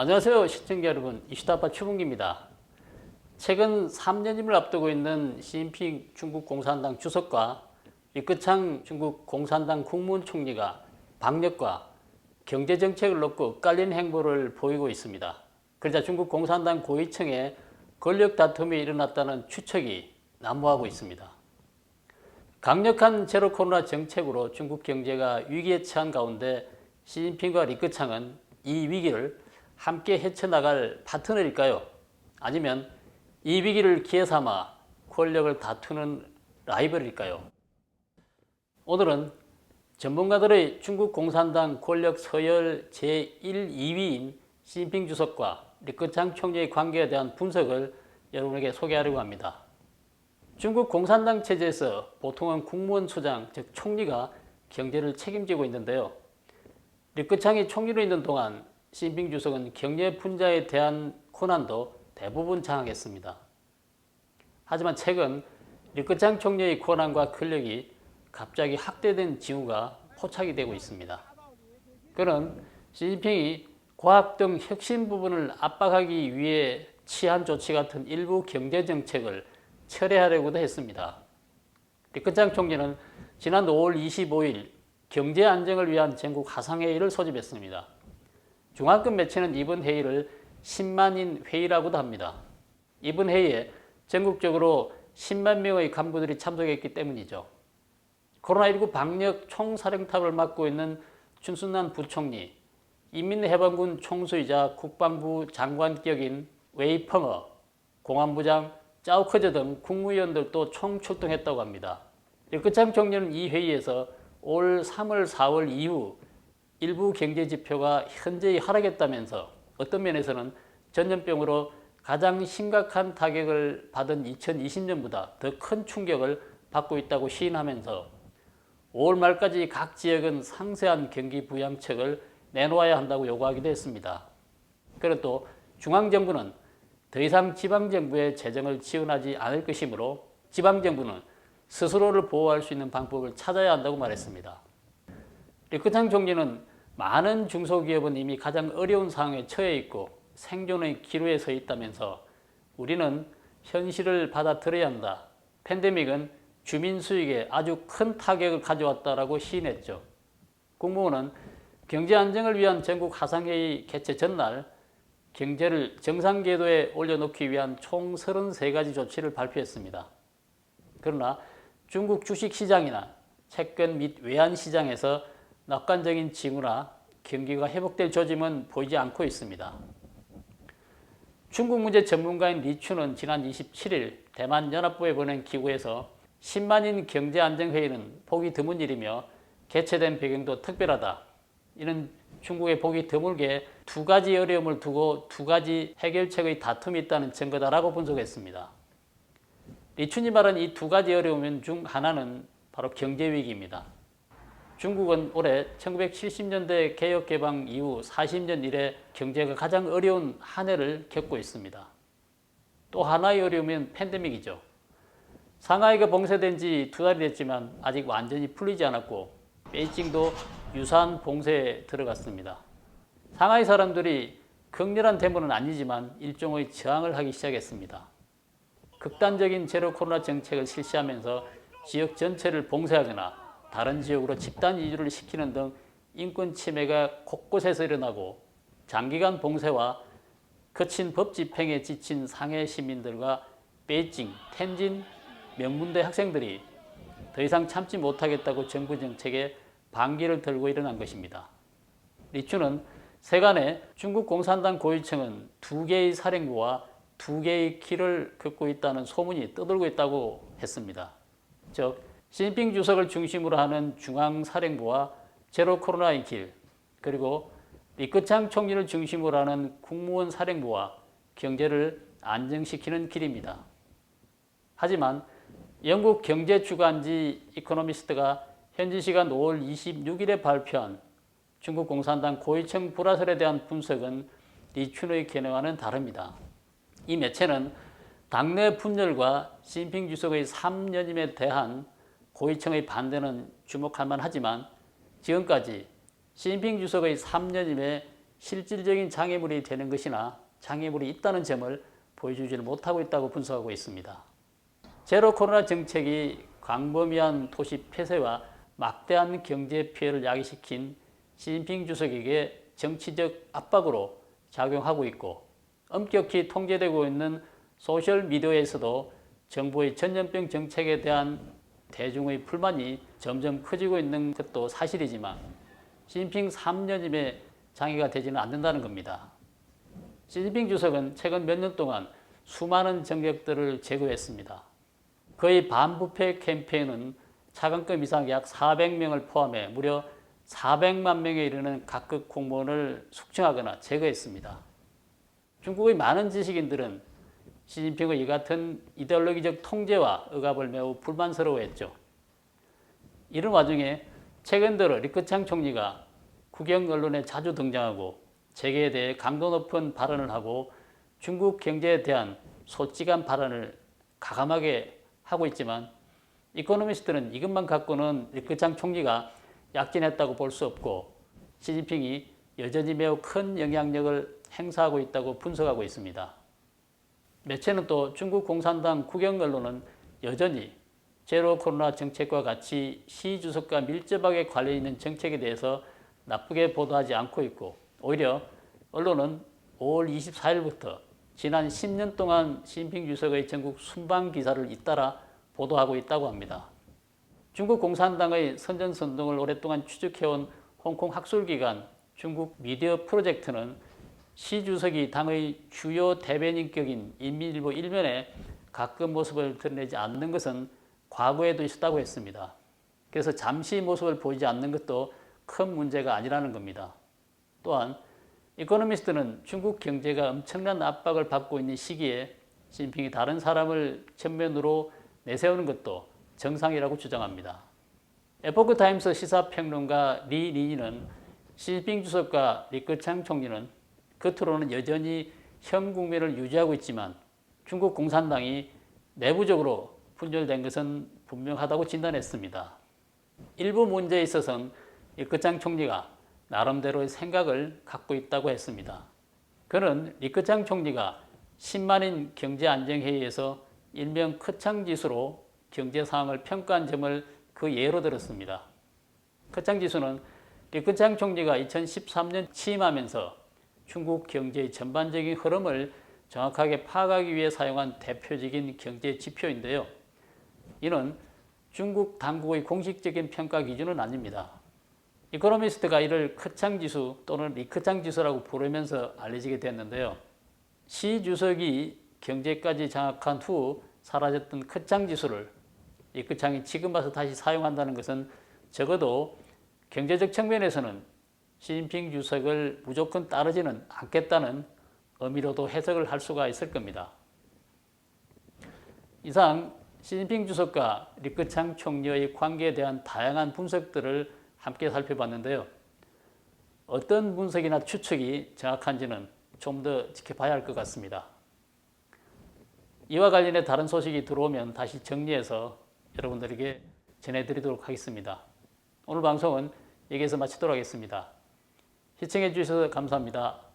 안녕하세요 시청자 여러분, 이슈타파 최봉기입니다. 최근 3년임을 앞두고 있는 시진핑 중국 공산당 주석과 리커창 중국 공산당 국무총리가 방역과 경제정책을 놓고 엇갈린 행보를 보이고 있습니다. 그러자 중국 공산당 고위층에 권력 다툼이 일어났다는 추측이 난무하고 있습니다. 강력한 제로 코로나 정책으로 중국 경제가 위기에 처한 가운데 시진핑과 리커창은 이 위기를 함께 헤쳐나갈 파트너일까요? 아니면 이 위기를 기회 삼아 권력을 다투는 라이벌일까요? 오늘은 전문가들의 중국 공산당 권력 서열 제1, 2위인 시진핑 주석과 리커창 총리의 관계에 대한 분석을 여러분에게 소개하려고 합니다. 중국 공산당 체제에서 보통은 국무원 수장, 즉 총리가 경제를 책임지고 있는데요. 리커창이 총리로 있는 동안 시진핑 주석은 경제 분야에 대한 권한도 대부분 장악했습니다. 하지만 최근 리커창 총리의 권한과 권력이 갑자기 확대된 징후가 포착이 되고 있습니다. 그는 시진핑이 과학 등 혁신 부분을 압박하기 위해 취한 조치 같은 일부 경제정책을 철회하려고도 했습니다. 리커창 총리는 지난 5월 25일 경제 안정을 위한 전국 화상회의를 소집했습니다. 중앙급 매체는 이번 회의를 10만인 회의라고도 합니다. 이번 회의에 전국적으로 10만 명의 간부들이 참석했기 때문이죠. 코로나19 방역 총사령탑을 맡고 있는 춘순난 부총리, 인민해방군 총수이자 국방부 장관격인 웨이펑어, 공안부장 짜오커저 등 국무위원들도 총출동했다고 합니다. 리커창 총리는 이 회의에서 올 3월, 4월 이후 일부 경제지표가 현저히 하락했다면서 어떤 면에서는 전염병으로 가장 심각한 타격을 받은 2020년보다 더 큰 충격을 받고 있다고 시인하면서 5월 말까지 각 지역은 상세한 경기 부양책을 내놓아야 한다고 요구하기도 했습니다. 그리고 또 중앙정부는 더 이상 지방정부의 재정을 지원하지 않을 것이므로 지방정부는 스스로를 보호할 수 있는 방법을 찾아야 한다고 말했습니다. 리커창 총리는 많은 중소기업은 이미 가장 어려운 상황에 처해 있고 생존의 기로에 서 있다면서 우리는 현실을 받아들여야 한다. 팬데믹은 주민 수익에 아주 큰 타격을 가져왔다라고 시인했죠. 국무원은 경제 안정을 위한 전국 화상회의 개최 전날 경제를 정상 궤도에 올려놓기 위한 총 33가지 조치를 발표했습니다. 그러나 중국 주식시장이나 채권 및 외환시장에서 낙관적인 징후나 경기가 회복될 조짐은 보이지 않고 있습니다. 중국 문제 전문가인 리추는 지난 27일 대만 연합부에 보낸 기고에서 10만인 경제안정회의는 보기 드문 일이며 개최된 배경도 특별하다. 이는 중국의 보기 드물게 두 가지 어려움을 두고 두 가지 해결책의 다툼이 있다는 증거다라고 분석했습니다. 리춘이 말한 이 두 가지 어려움 중 하나는 바로 경제위기입니다. 중국은 올해 1970년대 개혁개방 이후 40년 이래 경제가 가장 어려운 한 해를 겪고 있습니다. 또 하나의 어려움은 팬데믹이죠. 상하이가 봉쇄된 지 2달이 됐지만 아직 완전히 풀리지 않았고 베이징도 유사한 봉쇄에 들어갔습니다. 상하이 사람들이 극렬한 데모는 아니지만 일종의 저항을 하기 시작했습니다. 극단적인 제로 코로나 정책을 실시하면서 지역 전체를 봉쇄하거나 다른 지역으로 집단 이주를 시키는 등 인권 침해가 곳곳에서 일어나고 장기간 봉쇄와 거친 법 집행에 지친 상해 시민들과 베이징, 텐진, 명문대 학생들이 더 이상 참지 못하겠다고 정부 정책에 반기를 들고 일어난 것입니다. 리추는 세간에 중국 공산당 고위층은 2개의 사령부와 2개의 길을 걷고 있다는 소문이 떠돌고 있다고 했습니다. 즉 시진핑 주석을 중심으로 하는 중앙사령부와 제로 코로나의 길, 그리고 리커창 총리를 중심으로 하는 국무원 사령부와 경제를 안정시키는 길입니다. 하지만 영국 경제주간지 이코노미스트가 현지 시간 5월 26일에 발표한 중국 공산당 고위층 불화설에 대한 분석은 리춘의 견해와는 다릅니다. 이 매체는 당내 분열과 시진핑 주석의 3년임에 대한 고위층의 반대는 주목할 만하지만 지금까지 시진핑 주석의 3년임에 실질적인 장애물이 되는 것이나 장애물이 있다는 점을 보여주지를 못하고 있다고 분석하고 있습니다. 제로 코로나 정책이 광범위한 도시 폐쇄와 막대한 경제 피해를 야기시킨 시진핑 주석에게 정치적 압박으로 작용하고 있고, 엄격히 통제되고 있는 소셜미디어에서도 정부의 전염병 정책에 대한 대중의 불만이 점점 커지고 있는 것도 사실이지만 시진핑 3년임에 장애가 되지는 않는다는 겁니다. 시진핑 주석은 최근 몇 년 동안 수많은 정적들을 제거했습니다. 그의 반부패 캠페인은 차관급 이상 약 400명을 포함해 무려 400만 명에 이르는 각급 공무원을 숙청하거나 제거했습니다. 중국의 많은 지식인들은 시진핑의 이 같은 이데올로기적 통제와 억압을 매우 불만스러워했죠. 이런 와중에 최근 들어 리커창 총리가 국영 언론에 자주 등장하고 재계에 대해 강도 높은 발언을 하고 중국 경제에 대한 솔직한 발언을 가감하게 하고 있지만, 이코노미스트는 이것만 갖고는 리커창 총리가 약진했다고 볼 수 없고 시진핑이 여전히 매우 큰 영향력을 행사하고 있다고 분석하고 있습니다. 매체는 또 중국 공산당 국영 언론은 여전히 제로 코로나 정책과 같이 시 주석과 밀접하게 관련 있는 정책에 대해서 나쁘게 보도하지 않고 있고, 오히려 언론은 5월 24일부터 지난 10년 동안 시진핑 주석의 전국 순방 기사를 잇따라 보도하고 있다고 합니다. 중국 공산당의 선전선동을 오랫동안 추적해온 홍콩 학술기관 중국 미디어 프로젝트는 시 주석이 당의 주요 대변인격인 인민일보 일면에 가끔 모습을 드러내지 않는 것은 과거에도 있었다고 했습니다. 그래서 잠시 모습을 보이지 않는 것도 큰 문제가 아니라는 겁니다. 또한 이코노미스트는 중국 경제가 엄청난 압박을 받고 있는 시기에 시진핑이 다른 사람을 전면으로 내세우는 것도 정상이라고 주장합니다. 에포크타임스 시사평론가 리 리니는 시진핑 주석과 리커창 총리는 겉으로는 여전히 현 국면을 유지하고 있지만 중국 공산당이 내부적으로 분열된 것은 분명하다고 진단했습니다. 일부 문제에 있어서는 리커창 총리가 나름대로의 생각을 갖고 있다고 했습니다. 그는 리커창 총리가 10만인 경제안정회의에서 일명 커창지수로 경제 상황을 평가한 점을 그 예로 들었습니다. 커창지수는 리커창 총리가 2013년 취임하면서 중국 경제의 전반적인 흐름을 정확하게 파악하기 위해 사용한 대표적인 경제 지표인데요. 이는 중국 당국의 공식적인 평가 기준은 아닙니다. 이코노미스트가 이를 커창지수 또는 리커창지수라고 부르면서 알려지게 됐는데요. 시 주석이 경제까지 장악한 후 사라졌던 커창지수를 리커창이 지금 와서 다시 사용한다는 것은 적어도 경제적 측면에서는 시진핑 주석을 무조건 따르지는 않겠다는 의미로도 해석을 할 수가 있을 겁니다. 이상 시진핑 주석과 리커창 총리의 관계에 대한 다양한 분석들을 함께 살펴봤는데요. 어떤 분석이나 추측이 정확한지는 좀 더 지켜봐야 할 것 같습니다. 이와 관련해 다른 소식이 들어오면 다시 정리해서 여러분들에게 전해드리도록 하겠습니다. 오늘 방송은 여기에서 마치도록 하겠습니다. 시청해 주셔서 감사합니다.